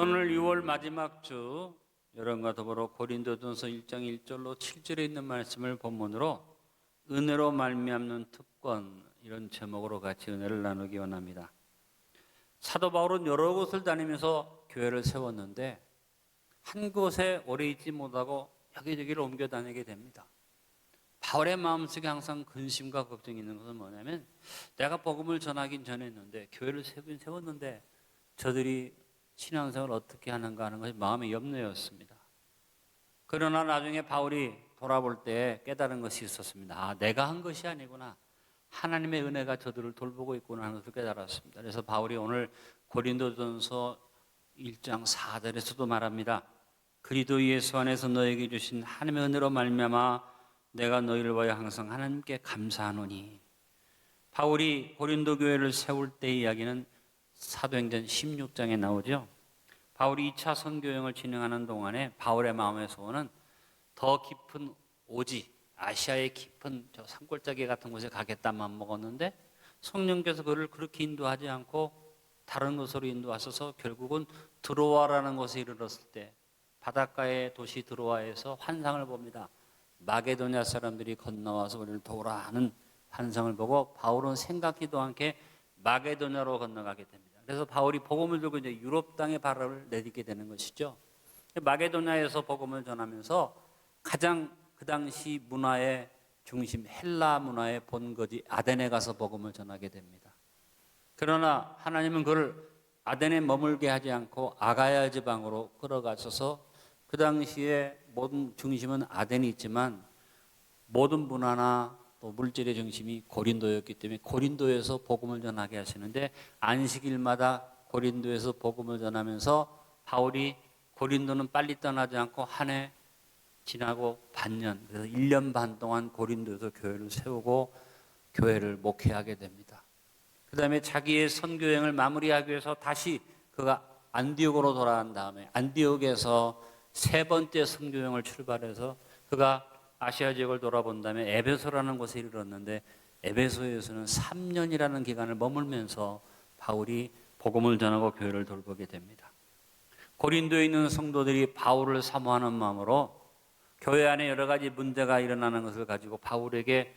오늘 6월 마지막 주 여러분과 더불어 고린도전서 1장 1절로 7절에 있는 말씀을 본문으로 은혜로 말미암는 특권, 이런 제목으로 같이 은혜를 나누기 원합니다. 사도 바울은 여러 곳을 다니면서 교회를 세웠는데 한 곳에 오래 있지 못하고 여기저기를 옮겨 다니게 됩니다. 바울의 마음속에 항상 근심과 걱정이 있는 것은 뭐냐면, 내가 복음을 전하긴 전했는데, 교회를 세우긴 세웠는데 저들이 신앙생활을 어떻게 하는가 하는 것이 마음의 염려였습니다. 그러나 나중에 바울이 돌아볼 때 깨달은 것이 있었습니다. 아, 내가 한 것이 아니구나. 하나님의 은혜가 저들을 돌보고 있구나 하는 것을 깨달았습니다. 그래서 바울이 오늘 고린도전서 1장 4절에서도 말합니다. 그리스도 예수 안에서 너에게 주신 하나님의 은혜로 말미암아 내가 너희를 위하여 항상 하나님께 감사하노니. 바울이 고린도 교회를 세울 때의 이야기는 사도행전 16장에 나오죠. 바울이 2차 선교여행을 진행하는 동안에 바울의 마음에서 오는 더 깊은 오지, 아시아의 깊은 저 산골짜기 같은 곳에 가겠다 마음먹었는데, 성령께서 그를 그렇게 인도하지 않고 다른 곳으로 인도하셔서 결국은 드로아라는 곳에 이르렀을 때 바닷가의 도시 드로아에서 환상을 봅니다. 마게도냐 사람들이 건너와서 우리를 도우라 하는 환상을 보고 바울은 생각지도 않게 마게도냐로 건너가게 됩니다. 그래서 바울이 복음을 들고 이제 유럽 땅에 발을 내딛게 되는 것이죠. 마게도냐에서 복음을 전하면서 가장 그 당시 문화의 중심, 헬라 문화의 본거지 아덴에 가서 복음을 전하게 됩니다. 그러나 하나님은 그를 아덴에 머물게 하지 않고 아가야 지방으로 끌어가셔서, 그 당시에 모든 중심은 아덴이 있지만 모든 문화나 또 물질의 중심이 고린도였기 때문에 고린도에서 복음을 전하게 하시는데, 안식일마다 고린도에서 복음을 전하면서 바울이 고린도는 빨리 떠나지 않고 한 해 지나고 반년, 그래서 1년 반 동안 고린도에서 교회를 세우고 교회를 목회하게 됩니다. 그 다음에 자기의 선교여행을 마무리하기 위해서 다시 그가 안디옥으로 돌아간 다음에 안디옥에서 세 번째 선교여행을 출발해서 그가 아시아 지역을 돌아본 다음에 에베소라는 곳에 이르렀는데, 에베소에서는 3년이라는 기간을 머물면서 바울이 복음을 전하고 교회를 돌보게 됩니다. 고린도에 있는 성도들이 바울을 사모하는 마음으로 교회 안에 여러 가지 문제가 일어나는 것을 가지고 바울에게,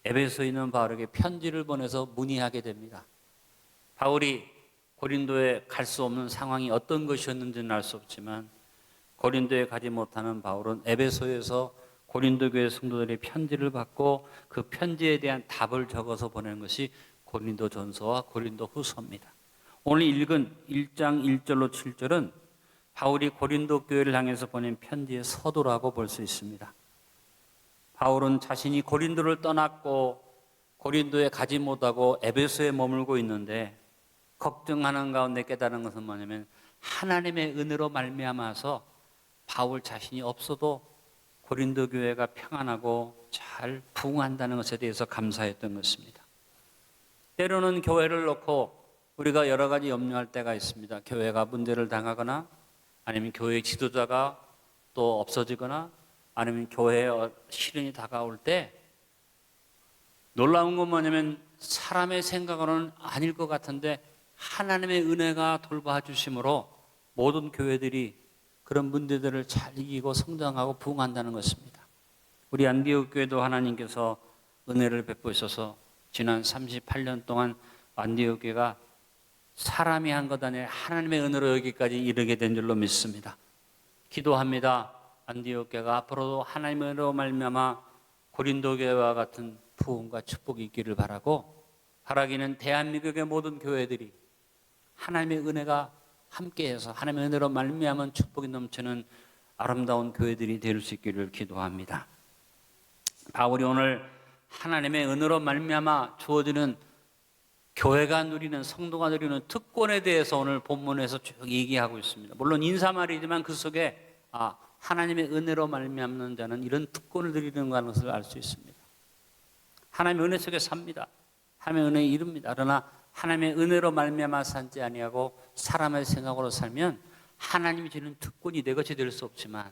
에베소에 있는 바울에게 편지를 보내서 문의하게 됩니다. 바울이 고린도에 갈 수 없는 상황이 어떤 것이었는지는 알 수 없지만 고린도에 가지 못하는 바울은 에베소에서 고린도 교회 성도들의 편지를 받고 그 편지에 대한 답을 적어서 보낸 것이 고린도 전서와 고린도 후서입니다. 오늘 읽은 1장 1절로 7절은 바울이 고린도 교회를 향해서 보낸 편지의 서두라고 볼 수 있습니다. 바울은 자신이 고린도를 떠났고 고린도에 가지 못하고 에베소에 머물고 있는데 걱정하는 가운데 깨달은 것은 뭐냐면, 하나님의 은혜로 말미암아서 바울 자신이 없어도 고린도 교회가 평안하고 잘 부흥한다는 것에 대해서 감사했던 것입니다. 때로는 교회를 놓고 우리가 여러 가지 염려할 때가 있습니다. 교회가 문제를 당하거나, 아니면 교회 지도자가 또 없어지거나, 아니면 교회에 시련이 다가올 때 놀라운 건 뭐냐면, 사람의 생각으로는 아닐 것 같은데 하나님의 은혜가 돌봐주심으로 모든 교회들이 그런 문제들을 잘 이기고 성장하고 부흥한다는 것입니다. 우리 안디옥 교회도 하나님께서 은혜를 베푸셔서 지난 38년 동안 안디옥 교회가 사람이 한 것 아니라 하나님의 은혜로 여기까지 이르게 된 줄로 믿습니다. 기도합니다. 안디옥 교회가 앞으로도 하나님의 은혜로 말미암아 고린도 교회와 같은 부흥과 축복이 있기를 바라고, 바라기는 대한민국의 모든 교회들이 하나님의 은혜가 함께해서 하나님의 은혜로 말미암은 축복이 넘치는 아름다운 교회들이 될 수 있기를 기도합니다. 바울이 오늘 하나님의 은혜로 말미암아 주어지는 교회가 누리는, 성도가 누리는 특권에 대해서 오늘 본문에서 쭉 얘기하고 있습니다. 물론 인사말이지만 그 속에 하나님의 은혜로 말미암는 자는 이런 특권을 누리는 것을 알 수 있습니다. 하나님의 은혜 속에 삽니다. 하나님의 은혜에 이릅니다. 그러나 하나님의 은혜로 말미암아 살지 아니하고 사람의 생각으로 살면 하나님이 주는 특권이 내 것이 될 수 없지만,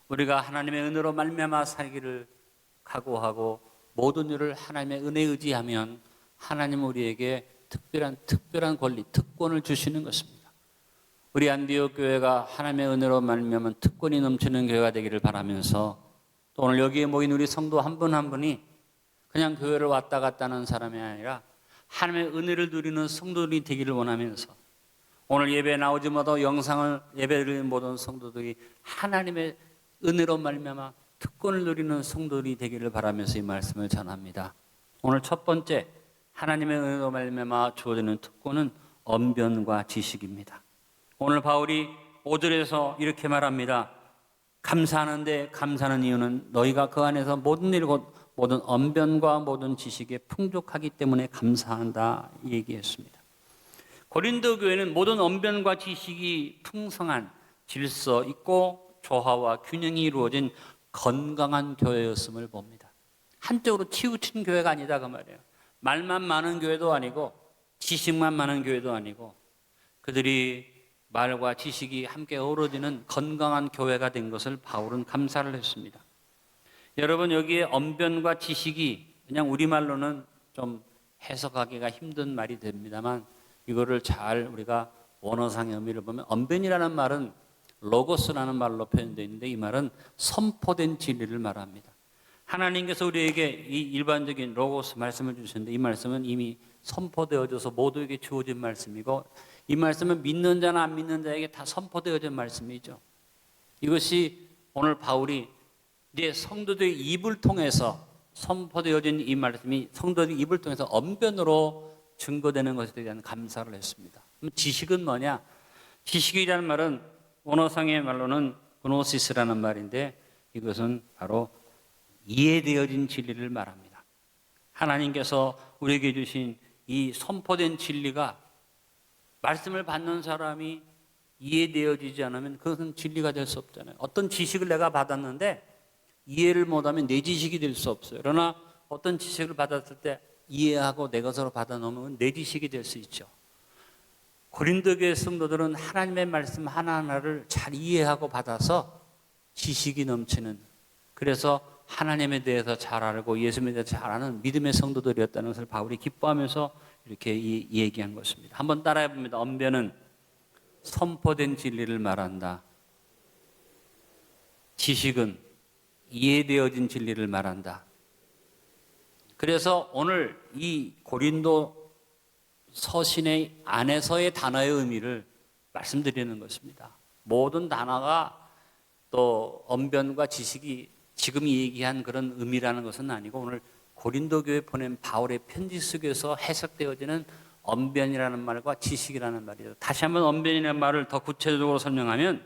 우리가 하나님의 은혜로 말미암아 살기를 각오하고 모든 일을 하나님의 은혜에 의지하면 하나님은 우리에게 특별한 권리, 특권을 주시는 것입니다. 우리 안디옥 교회가 하나님의 은혜로 말미암은 특권이 넘치는 교회가 되기를 바라면서, 또 오늘 여기에 모인 우리 성도 한 분 한 분이 그냥 교회를 왔다 갔다 하는 사람이 아니라 하나님의 은혜를 누리는 성도들이 되기를 원하면서, 오늘 예배에 나오지 못하고 영상을 예배드리는 모든 성도들이 하나님의 은혜로 말미암아 특권을 누리는 성도들이 되기를 바라면서 이 말씀을 전합니다. 오늘 첫 번째, 하나님의 은혜로 말미암아 주어지는 특권은 언변과 지식입니다. 오늘 바울이 5절에서 이렇게 말합니다. 감사하는데 감사하는 이유는 너희가 그 안에서 모든 일 곧 모든 언변과 모든 지식에 풍족하기 때문에 감사한다 얘기했습니다. 고린도 교회는 모든 언변과 지식이 풍성한 질서 있고 조화와 균형이 이루어진 건강한 교회였음을 봅니다. 한쪽으로 치우친 교회가 아니다 그 말이에요. 말만 많은 교회도 아니고 지식만 많은 교회도 아니고, 그들이 말과 지식이 함께 어우러지는 건강한 교회가 된 것을 바울은 감사를 했습니다. 여러분, 여기에 언변과 지식이 그냥 우리말로는 좀 해석하기가 힘든 말이 됩니다만, 이거를 잘 우리가 원어상의 의미를 보면, 언변이라는 말은 로고스라는 말로 표현되어 있는데, 이 말은 선포된 진리를 말합니다. 하나님께서 우리에게 이 일반적인 로고스 말씀을 주셨는데, 이 말씀은 이미 선포되어져서 모두에게 주어진 말씀이고, 이 말씀은 믿는 자나 안 믿는 자에게 다 선포되어진 말씀이죠. 이것이 오늘 바울이 이제 성도들의 입을 통해서 선포되어진 이 말씀이 성도들의 입을 통해서 언변으로 증거되는 것에 대한 감사를 했습니다. 그럼 지식은 뭐냐? 지식이라는 말은 원어상의 말로는 그노시스라는 말인데, 이것은 바로 이해되어진 진리를 말합니다. 하나님께서 우리에게 주신 이 선포된 진리가 말씀을 받는 사람이 이해되어지지 않으면 그것은 진리가 될 수 없잖아요. 어떤 지식을 내가 받았는데 이해를 못하면 내 지식이 될 수 없어요. 그러나 어떤 지식을 받았을 때 이해하고 내 것으로 받아놓으면 내 지식이 될 수 있죠. 고린도 교회 성도들은 하나님의 말씀 하나하나를 잘 이해하고 받아서 지식이 넘치는, 그래서 하나님에 대해서 잘 알고 예수님에 대해서 잘 아는 믿음의 성도들이었다는 것을 바울이 기뻐하면서 이렇게 얘기한 것입니다. 한번 따라해 봅니다. 언변은 선포된 진리를 말한다. 지식은 이해되어진 진리를 말한다. 그래서 오늘 이 고린도 서신의 안에서의 단어의 의미를 말씀드리는 것입니다. 모든 단어가 또 언변과 지식이 지금 얘기한 그런 의미라는 것은 아니고, 오늘 고린도 교회에 보낸 바울의 편지 속에서 해석되어지는 언변이라는 말과 지식이라는 말이죠. 다시 한번 언변이라는 말을 더 구체적으로 설명하면,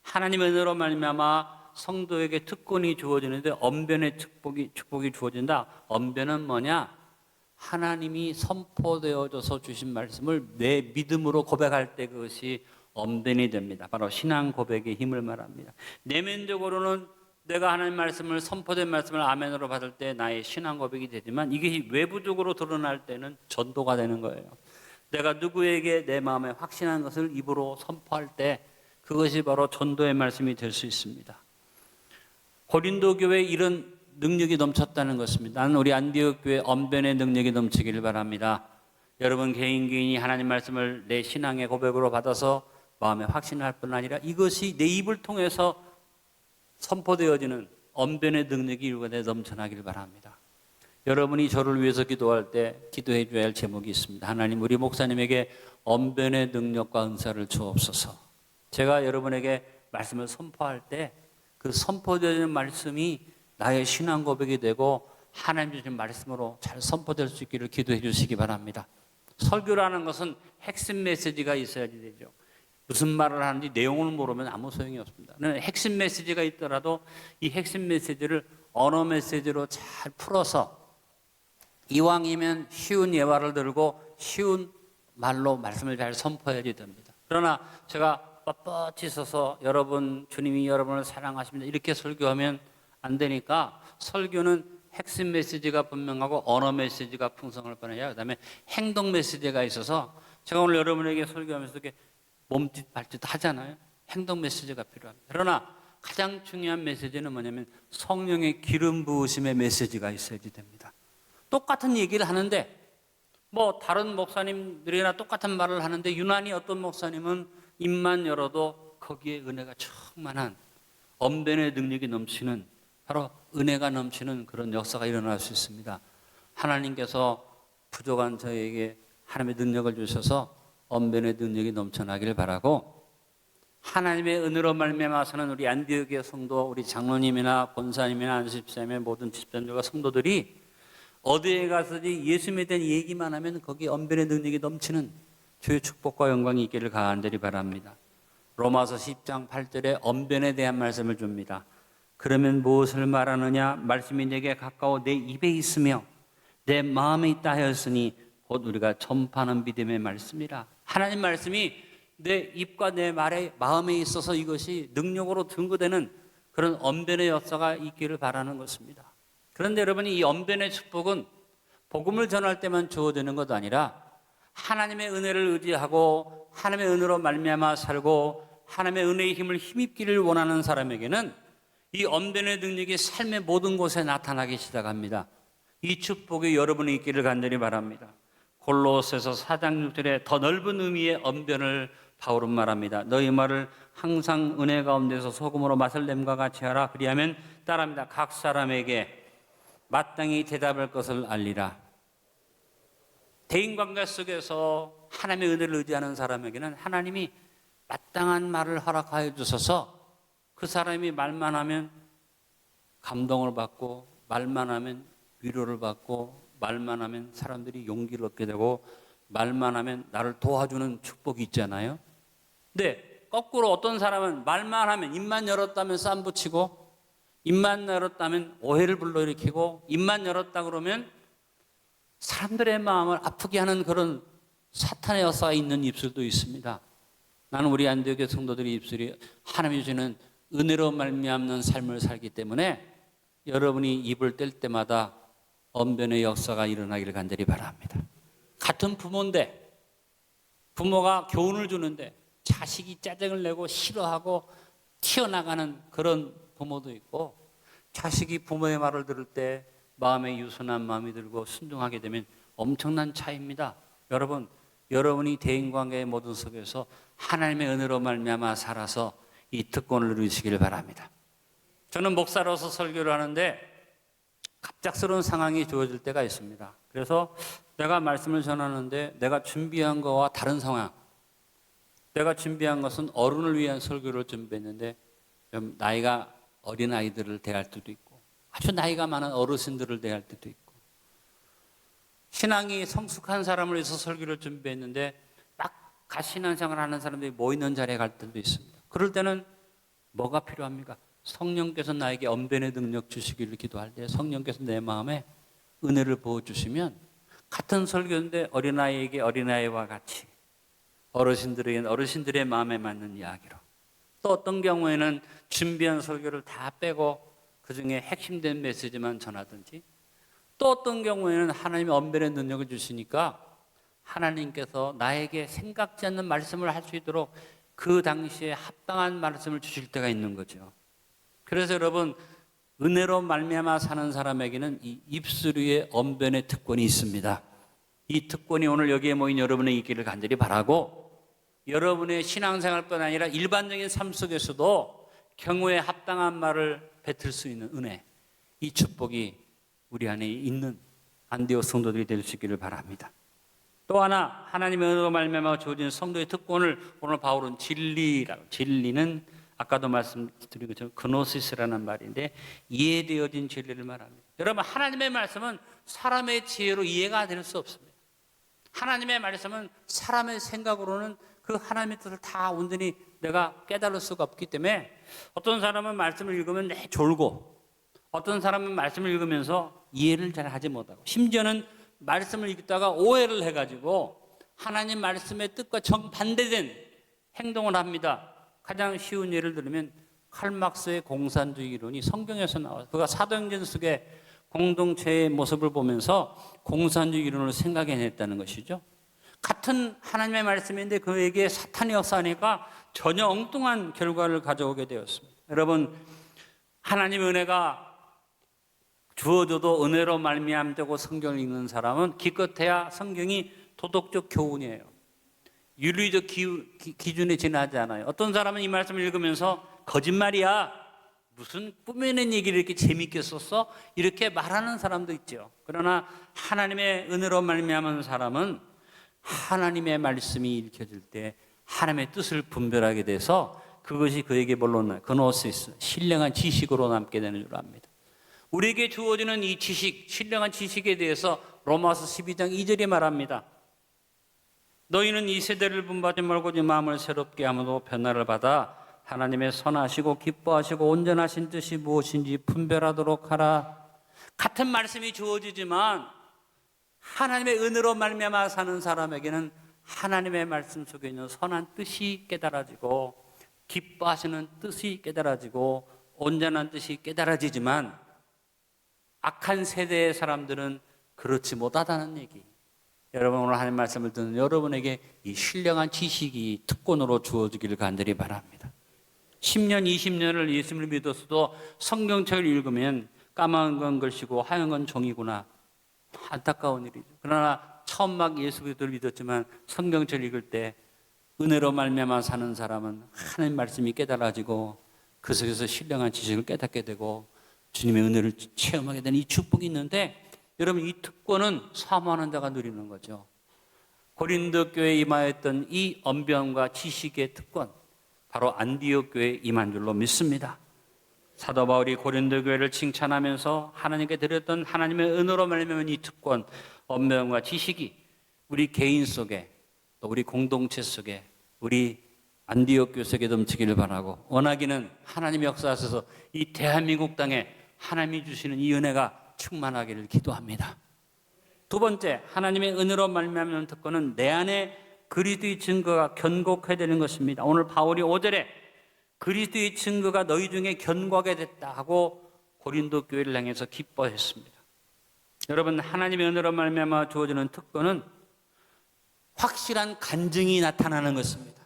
하나님의 은혜로 말미암아 성도에게 특권이 주어지는데 언변의 축복이 주어진다. 언변은 뭐냐? 하나님이 선포되어져서 주신 말씀을 내 믿음으로 고백할 때 그것이 언변이 됩니다. 바로 신앙 고백의 힘을 말합니다. 내면적으로는 내가 하나님 말씀을, 선포된 말씀을 아멘으로 받을 때 나의 신앙 고백이 되지만, 이게 외부적으로 드러날 때는 전도가 되는 거예요. 내가 누구에게 내 마음에 확신한 것을 입으로 선포할 때 그것이 바로 전도의 말씀이 될 수 있습니다. 고린도 교회에 이런 능력이 넘쳤다는 것입니다. 나는 우리 안디옥 교회 언변의 능력이 넘치기를 바랍니다. 여러분 개인이 하나님 말씀을 내 신앙의 고백으로 받아서 마음에 확신할 뿐 아니라 이것이 내 입을 통해서 선포되어지는 언변의 능력이 이루어져 넘쳐나기를 바랍니다. 여러분이 저를 위해서 기도할 때 기도해 줘야 할 제목이 있습니다. 하나님, 우리 목사님에게 언변의 능력과 은사를 주옵소서. 제가 여러분에게 말씀을 선포할 때 그 선포되는 말씀이 나의 신앙 고백이 되고 하나님 주신 말씀으로 잘 선포될 수 있기를 기도해 주시기 바랍니다. 설교라는 것은 핵심 메시지가 있어야지 되죠. 무슨 말을 하는지 내용을 모르면 아무 소용이 없습니다. 핵심 메시지가 있더라도 이 핵심 메시지를 언어 메시지로 잘 풀어서 이왕이면 쉬운 예화를 들고 쉬운 말로 말씀을 잘 선포해야지 됩니다. 그러나 제가 뻣뻣이 서서 여러분, 주님이 여러분을 사랑하십니다 이렇게 설교하면 안 되니까, 설교는 핵심 메시지가 분명하고 언어 메시지가 풍성할 뻔해요. 그다음에 행동 메시지가 있어서, 제가 오늘 여러분에게 설교하면서 이렇게 몸짓 발짓 하잖아요. 행동 메시지가 필요합니다. 그러나 가장 중요한 메시지는 뭐냐면 성령의 기름 부으심의 메시지가 있어야지 됩니다. 똑같은 얘기를 하는데, 뭐 다른 목사님들이나 똑같은 말을 하는데, 유난히 어떤 목사님은 입만 열어도 거기에 은혜가 충만한 언변의 능력이 넘치는 바로 은혜가 넘치는 그런 역사가 일어날 수 있습니다. 하나님께서 부족한 저에게 하나님의 능력을 주셔서 언변의 능력이 넘쳐나길 바라고, 하나님의 은혜로 말미암아서는 우리 안디옥의 성도, 우리 장로님이나 권사님이나 안수집사님의 모든 집사님들과 성도들이 어디에 가서지 예수님에 대한 얘기만 하면 거기에 언변의 능력이 넘치는 주의 축복과 영광이 있기를 간절히 바랍니다. 로마서 10장 8절에 언변에 대한 말씀을 줍니다. 그러면 무엇을 말하느냐? 말씀이 내게 가까워 내 입에 있으며 내 마음에 있다 하였으니 곧 우리가 전파하는 믿음의 말씀이라. 하나님 말씀이 내 입과 내 마음에 있어서 이것이 능력으로 증거되는 그런 언변의 역사가 있기를 바라는 것입니다. 그런데 여러분이 이 언변의 축복은 복음을 전할 때만 주어지는 것 아니라 하나님의 은혜를 의지하고 하나님의 은혜로 말미암아 살고 하나님의 은혜의 힘을 힘입기를 원하는 사람에게는 이 언변의 능력이 삶의 모든 곳에 나타나기 시작합니다. 이 축복이 여러분이 있기를 간절히 바랍니다. 골로새서 4장 6절에 더 넓은 의미의 언변을 바울은 말합니다. 너희 말을 항상 은혜 가운데서 소금으로 맛을 냄과 같이 하라. 그리하면 따라합니다. 각 사람에게 마땅히 대답할 것을 알리라. 대인관계 속에서 하나님의 은혜를 의지하는 사람에게는 하나님이 마땅한 말을 허락하여 주셔서 그 사람이 말만 하면 감동을 받고, 말만 하면 위로를 받고, 말만 하면 사람들이 용기를 얻게 되고, 말만 하면 나를 도와주는 축복이 있잖아요. 근데 거꾸로 어떤 사람은 말만 하면, 입만 열었다면 쌈 붙이고, 입만 열었다면 오해를 불러일으키고, 입만 열었다 그러면 사람들의 마음을 아프게 하는 그런 사탄의 역사가 있는 입술도 있습니다. 나는 우리 안디옥의 성도들의 입술이 하나님이 주시는 은혜로 말미암는 삶을 살기 때문에 여러분이 입을 뗄 때마다 언변의 역사가 일어나기를 간절히 바랍니다. 같은 부모인데, 부모가 교훈을 주는데 자식이 짜증을 내고 싫어하고 튀어나가는 그런 부모도 있고, 자식이 부모의 말을 들을 때 마음에 유순한 마음이 들고 순종하게 되면 엄청난 차이입니다. 여러분, 여러분이 대인관계의 모든 속에서 하나님의 은혜로 말미암아 살아서 이 특권을 누리시기를 바랍니다. 저는 목사로서 설교를 하는데 갑작스러운 상황이 주어질 때가 있습니다. 그래서 내가 말씀을 전하는데 내가 준비한 거와 다른 상황, 내가 준비한 것은 어른을 위한 설교를 준비했는데 좀 나이가 어린 아이들을 대할 때도 있고, 아주 나이가 많은 어르신들을 대할 때도 있고, 신앙이 성숙한 사람을 위해서 설교를 준비했는데 막 가신앙생활을 하는 사람들이 모이는 자리에 갈 때도 있습니다. 그럴 때는 뭐가 필요합니까? 성령께서 나에게 언변의 능력 주시기를 기도할 때 성령께서 내 마음에 은혜를 부어주시면 같은 설교인데 어린아이에게 어린아이와 같이, 어르신들에게는 어르신들의 마음에 맞는 이야기로, 또 어떤 경우에는 준비한 설교를 다 빼고 그중에 핵심된 메시지만 전하든지, 또 어떤 경우에는 하나님의 언변의 능력을 주시니까 하나님께서 나에게 생각지 않는 말씀을 할 수 있도록 그 당시에 합당한 말씀을 주실 때가 있는 거죠. 그래서 여러분, 은혜로 말미암아 사는 사람에게는 이 입술 위에 언변의 특권이 있습니다. 이 특권이 오늘 여기에 모인 여러분의 있기를 간절히 바라고, 여러분의 신앙생활뿐 아니라 일반적인 삶 속에서도 경우에 합당한 말을 뱉을 수 있는 은혜, 이 축복이 우리 안에 있는 안디옥 성도들이 될 수 있기를 바랍니다. 또 하나, 하나님의 은혜로 말미암아 주어진 성도의 특권을 오늘 바울은 진리라고, 진리는 아까도 말씀드린 것처럼 그노시스라는 말인데 이해되어진 진리를 말합니다. 여러분, 하나님의 말씀은 사람의 지혜로 이해가 될 수 없습니다. 하나님의 말씀은 사람의 생각으로는 그 하나님의 뜻을 다 온전히 내가 깨달을 수가 없기 때문에 어떤 사람은 말씀을 읽으면 내 졸고, 어떤 사람은 말씀을 읽으면서 이해를 잘 하지 못하고, 심지어는 말씀을 읽다가 오해를 해가지고 하나님 말씀의 뜻과 정반대된 행동을 합니다. 가장 쉬운 예를 들면 칼막스의 공산주의 이론이 성경에서 나와요. 그가 사도행전 속에 공동체의 모습을 보면서 공산주의 이론을 생각해냈다는 것이죠. 같은 하나님의 말씀인데 그에게 사탄이 역사하니까 전혀 엉뚱한 결과를 가져오게 되었습니다. 여러분, 하나님의 은혜가 주어져도 은혜로 말미암되고 성경을 읽는 사람은 기껏해야 성경이 도덕적 교훈이에요. 윤리적 기준에 지나지 않아요. 어떤 사람은 이 말씀을 읽으면서 거짓말이야, 무슨 꾸며낸 얘기를 이렇게 재밌게 썼어? 이렇게 말하는 사람도 있죠. 그러나 하나님의 은혜로 말미암은 사람은 하나님의 말씀이 읽혀질 때 하나님의 뜻을 분별하게 돼서 그것이 그에게 뭘로 나요? 그노시스, 신령한 지식으로 남게 되는 줄 압니다. 우리에게 주어지는 이 지식, 신령한 지식에 대해서 로마서 12장 2절이 말합니다. 너희는 이 세대를 분바지 말고 네 마음을 새롭게 함으로 변화를 받아 하나님의 선하시고 기뻐하시고 온전하신 뜻이 무엇인지 분별하도록 하라. 같은 말씀이 주어지지만 하나님의 은혜로 말미암아 사는 사람에게는 하나님의 말씀 속에 있는 선한 뜻이 깨달아지고 기뻐하시는 뜻이 깨달아지고 온전한 뜻이 깨달아지지만 악한 세대의 사람들은 그렇지 못하다는 얘기. 여러분, 오늘 하나님 말씀을 듣는 여러분에게 이 신령한 지식이 특권으로 주어지기를 간절히 바랍니다. 10년, 20년을 예수님을 믿었어도 성경책을 읽으면 까만 건 글씨고 하얀 건 종이구나. 안타까운 일이죠. 그러나 처음 막 예수 그리스도를 믿었지만 성경책을 읽을 때 은혜로 말미암아 사는 사람은 하나님 말씀이 깨달아지고 그 속에서 신령한 지식을 깨닫게 되고 주님의 은혜를 체험하게 되는 이 축복이 있는데, 여러분, 이 특권은 사모하는 자가 누리는 거죠. 고린도 교회에 임하였던 이 언변과 지식의 특권, 바로 안디옥 교회에 임한 줄로 믿습니다. 사도 바울이 고린도 교회를 칭찬하면서 하나님께 드렸던 하나님의 은혜로 말미암은 이 특권, 언변과 지식이 우리 개인 속에, 또 우리 공동체 속에, 우리 안디옥 교회 속에 넘치기를 바라고, 원하기는 하나님의 역사하셔서 이 대한민국 땅에 하나님이 주시는 이 은혜가 충만하기를 기도합니다. 두 번째, 하나님의 은혜로 말미암는 특권은 내 안에 그리스도의 증거가 견고해야 되는 것입니다. 오늘 바울이 5절에 그리스도의 증거가 너희 중에 견고하게 됐다 하고 고린도 교회를 향해서 기뻐했습니다. 여러분, 하나님의 은혜로 말미암아 주어지는 특권은 확실한 간증이 나타나는 것입니다.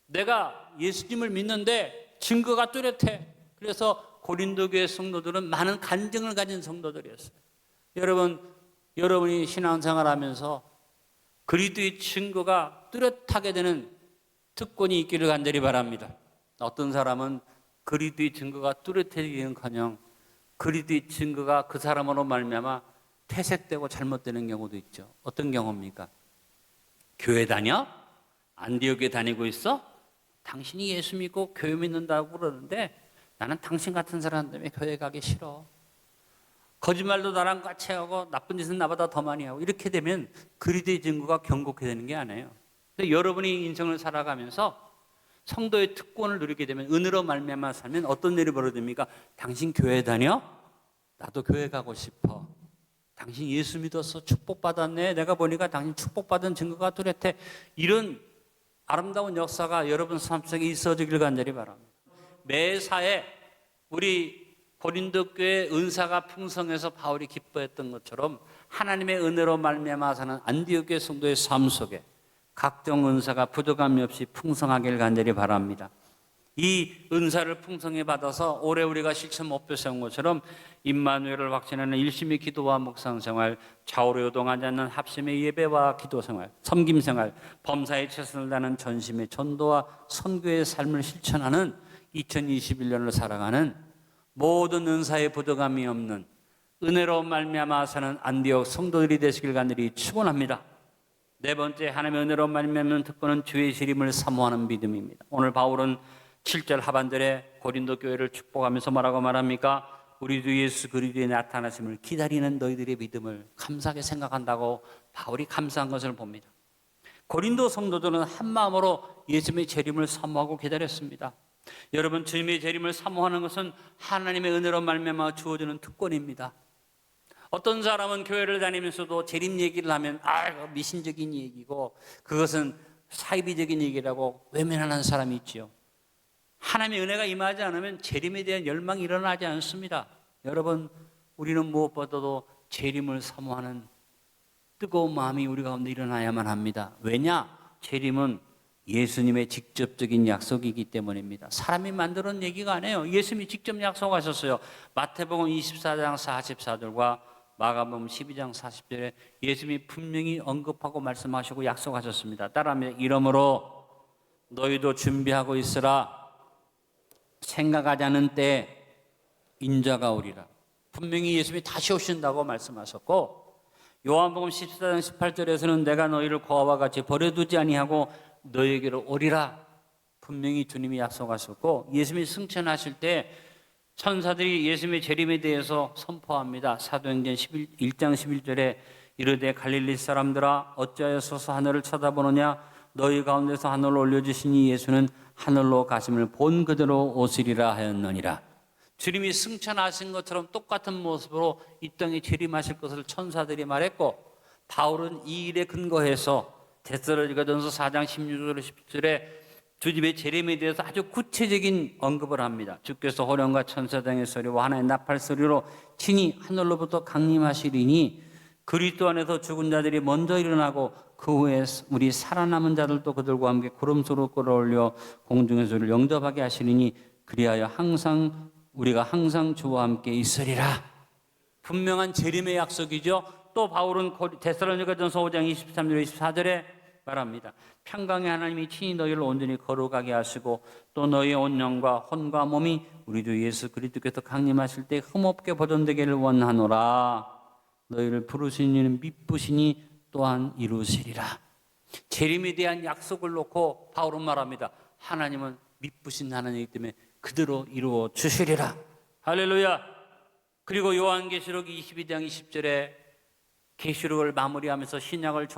내가 예수님을 믿는데 증거가 뚜렷해. 그래서 고린도 교회 성도들은 많은 간증을 가진 성도들이었어요. 여러분이 신앙생활하면서 그리스도의 증거가 뚜렷하게 되는 특권이 있기를 간절히 바랍니다. 어떤 사람은 그리스도의 증거가 뚜렷해지기는커녕 그리스도의 증거가 그 사람으로 말미암아 퇴색되고 잘못되는 경우도 있죠. 어떤 경우입니까? 교회 다녀? 안디옥에 다니고 있어? 당신이 예수 믿고 교회 믿는다고 그러는데 나는 당신 같은 사람 때문에 교회 가기 싫어. 거짓말도 나랑 같이 하고 나쁜 짓은 나보다 더 많이 하고, 이렇게 되면 그리스도의 증거가 견고하게 되는 게 아니에요. 여러분이 인생을 살아가면서 성도의 특권을 누리게 되면, 은혜로 말미암아 살면 어떤 일이 벌어집니까? 당신 교회 다녀? 나도 교회 가고 싶어. 당신 예수 믿어서 축복받았네. 내가 보니까 당신 축복받은 증거가 뚜렷해. 이런 아름다운 역사가 여러분 삶 속에 있어지길 간절히 바랍니다. 매사에 우리 고린도 교회 은사가 풍성해서 바울이 기뻐했던 것처럼 하나님의 은혜로 말미암아 사는 안디옥 교회 성도의 삶 속에 각종 은사가 부족함이 없이 풍성하길 간절히 바랍니다. 이 은사를 풍성히 받아서 올해 우리가 실천 목표 세운 것처럼 임마누엘을 확신하는 일심의 기도와 묵상생활, 좌우로 요동하지 않는 합심의 예배와 기도생활, 섬김생활, 범사에 최선을 다하는 전심의 전도와 선교의 삶을 실천하는 2021년을 살아가는 모든 은사의 부족함이 없는 은혜로 말미암아 사는 안디옥 성도들이 되시길 간절히 축원합니다. 네 번째, 하나님의 은혜로 말미암는 특권은 주의 시림을 사모하는 믿음입니다. 오늘 바울은 7절 하반절에 고린도 교회를 축복하면서 뭐라고 말합니까? 우리 주 예수 그리스도의 나타나심을 기다리는 너희들의 믿음을 감사하게 생각한다고 바울이 감사한 것을 봅니다. 고린도 성도들은 한 마음으로 예수님의 재림을 사모하고 기다렸습니다. 여러분, 주님의 재림을 사모하는 것은 하나님의 은혜로 말미암아 주어지는 특권입니다. 어떤 사람은 교회를 다니면서도 재림 얘기를 하면 미신적인 얘기고 그것은 사이비적인 얘기라고 외면하는 사람이 있지요. 하나님의 은혜가 임하지 않으면 재림에 대한 열망이 일어나지 않습니다. 여러분, 우리는 무엇보다도 재림을 사모하는 뜨거운 마음이 우리 가운데 일어나야만 합니다. 왜냐? 재림은 예수님의 직접적인 약속이기 때문입니다. 사람이 만들어낸 얘기가 아니에요. 예수님이 직접 약속하셨어요. 마태복음 24장 44절과 마가복음 12장 40절에 예수님이 분명히 언급하고 말씀하시고 약속하셨습니다. 따라합니다. 이러므로 너희도 준비하고 있으라. 생각하지 않은 때에 인자가 오리라. 분명히 예수님이 다시 오신다고 말씀하셨고, 요한복음 14장 18절에서는 내가 너희를 고아와 같이 버려두지 아니하고 너희에게로 오리라. 분명히 주님이 약속하셨고, 예수님이 승천하실 때 천사들이 예수님의 재림에 대해서 선포합니다. 사도행전 1장 11절에 이르되 갈릴리 사람들아 어찌하여 서서 하늘을 쳐다보느냐 너희 가운데서 하늘로 올려주시니 예수는 하늘로 가심을 본 그대로 오시리라 하였느니라. 주님이 승천하신 것처럼 똑같은 모습으로 이 땅에 재림하실 것을 천사들이 말했고, 바울은 이 일에 근거해서 데살로니가전서 4장 16절 17절에 주님의 재림에 대해서 아주 구체적인 언급을 합니다. 주께서 호령과 천사장의 소리와 하나의 나팔 소리로 친히 하늘로부터 강림하시리니 그리스도 안에서 죽은 자들이 먼저 일어나고 그 후에 우리 살아남은 자들도 그들과 함께 구름수로 끌어올려 공중에서 우리를 영접하게 하시리니 그리하여 우리가 항상 주와 함께 있으리라. 분명한 재림의 약속이죠. 또 바울은 데살로니가전서 5장 23절 24절에 말합니다. 평강의 하나님이 친히 너희를 온전히 거룩하게 하시고 또 너희의 온 영과 혼과 몸이 우리 주 예수 그리스도께서 강림하실 때 흠없게 보존되기를 원하노라. 너희를 부르신 이는 미쁘시니 또한 이루시리라. 재림에 대한 약속을 놓고 바울은 말합니다. 하나님은 미쁘신 하나님이기 때문에 그대로 이루어 주시리라. 할렐루야. 그리고 요한계시록 22장 20절에 계시록을 마무리하면서 신약을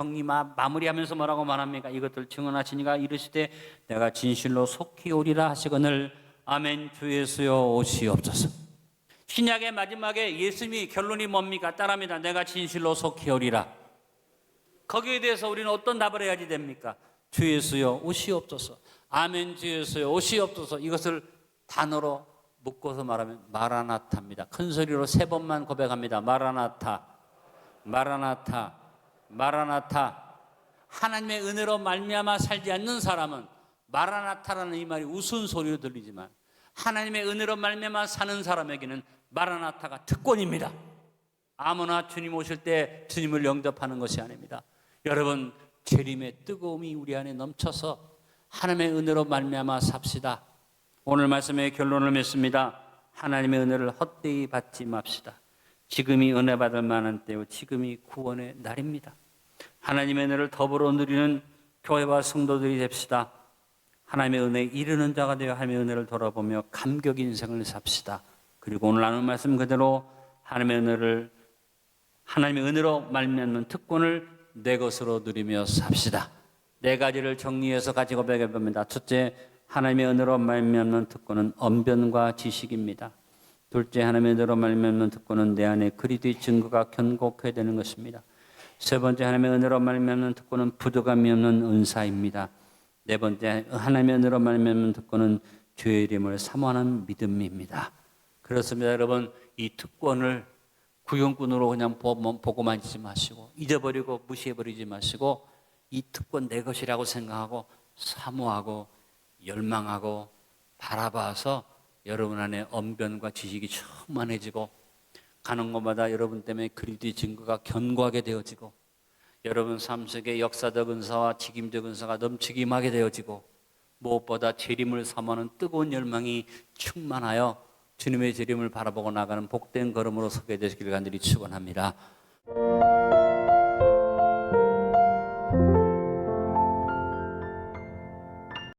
마무리하면서 뭐라고 말합니까? 이것들 증언하시니가 이르시되 내가 진실로 속히 오리라 하시거늘 아멘. 주 예수여 오시옵소서. 신약의 마지막에 예수님이 결론이 뭡니까? 따라합니다. 내가 진실로 속히 오리라. 거기에 대해서 우리는 어떤 답을 해야지 됩니까? 주 예수여 오시옵소서. 아멘. 주 예수여 오시옵소서. 이것을 단어로 묶어서 말하면 마라나타입니다. 큰 소리로 3번만 고백합니다. 마라나타, 마라나타, 마라나타. 하나님의 은혜로 말미암아 살지 않는 사람은 마라나타라는 이 말이 우스운 소리로 들리지만 하나님의 은혜로 말미암아 사는 사람에게는 마라나타가 특권입니다. 아무나 주님 오실 때 주님을 영접하는 것이 아닙니다. 여러분, 재림의 뜨거움이 우리 안에 넘쳐서 하나님의 은혜로 말미암아 삽시다. 오늘 말씀의 결론을 맺습니다. 하나님의 은혜를 헛되이 받지 맙시다. 지금이 은혜 받을 만한 때요, 지금이 구원의 날입니다. 하나님의 은혜를 더불어 누리는 교회와 성도들이 됩시다. 하나님의 은혜에 이르는 자가 되어 하나님의 은혜를 돌아보며 감격 인생을 삽시다. 그리고 오늘 나눈 말씀 그대로 하나님의 은혜로 말미암는 특권을 내 것으로 누리며 삽시다. 4가지를 정리해서 가지고 배워봅니다. 첫째, 하나님의 은혜로 말미암는 특권은 언변과 지식입니다. 둘째, 하나님의 은혜로 말미암는 특권은 내 안에 그리스도의 증거가 견고해야 되는 것입니다. 세 번째, 하나님의 은혜로 말미암는 특권은 부족함이 없는 은사입니다. 네 번째, 하나님의 은혜로 말미암는 특권은 주의 이름을 사모하는 믿음입니다. 그렇습니다. 여러분, 이 특권을 구경꾼으로 그냥 보고만 있지 마시고 잊어버리고 무시해버리지 마시고 이 특권 내 것이라고 생각하고 사모하고 열망하고 바라봐서 여러분 안에 언변과 지식이 충만해지고 가는 곳마다 여러분 때문에 그리스도의 증거가 견고하게 되어지고 여러분 삶 속에 역사적 은사와 직임적 은사가 넘치게 임하게 되어지고 무엇보다 재림을 사모하는 뜨거운 열망이 충만하여 주님의 재림을 바라보고 나가는 복된 걸음으로 서게 되시길 간절히 축원합니다.